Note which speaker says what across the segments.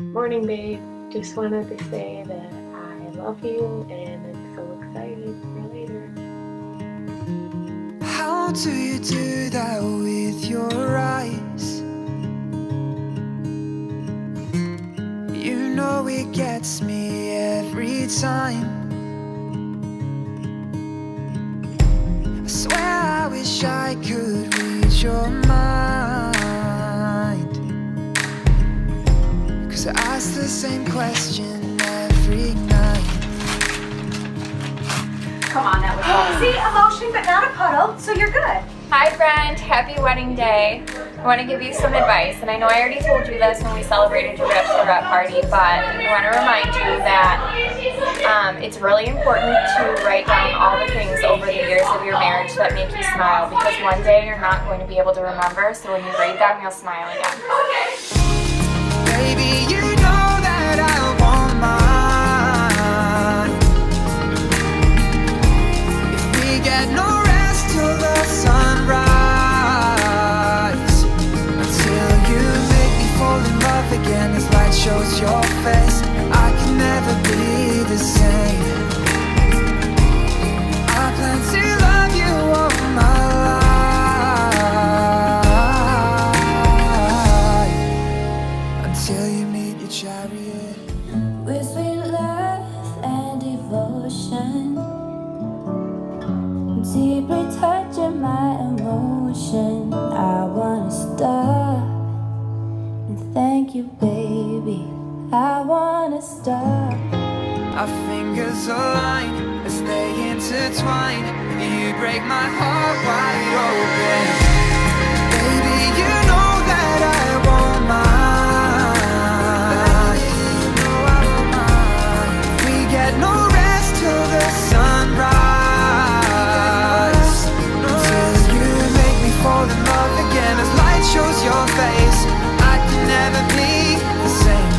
Speaker 1: Morning, babe. Just wanted to say that I love you and I'm so excited for later.
Speaker 2: How do you do that with your eyes? You know it gets me every time. I swear I wish I could read your mind. 'Cause I ask the same question every night.
Speaker 3: Come on, that was all. See, emotion, but not a puddle, so you're good.
Speaker 4: Hi friend, happy wedding day. I want to give you some advice, and I know I already told you this when we celebrated your bachelorette party, but I want to remind you that it's really important to write down all the things over the years of your marriage that make you smile, because one day you're not going to be able to remember, so when you read them, you'll smile again.
Speaker 2: Baby, you know that I want mine. If we get no rest till the sunrise, until you make me fall in love again, as light shows your face, I can never be the same. I plan to love you all my life, until you meet your chariot.
Speaker 5: With sweet love and devotion, deeply touching my emotion, I wanna stop and thank you, baby. I wanna stop.
Speaker 2: Our fingers align as they intertwine. You break my heart wide open. Baby, you know that I want mine. We get no rest till the sunrise, until you make me fall in love again, as light shows your face. I can never be the same.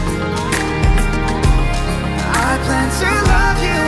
Speaker 2: I plan to love you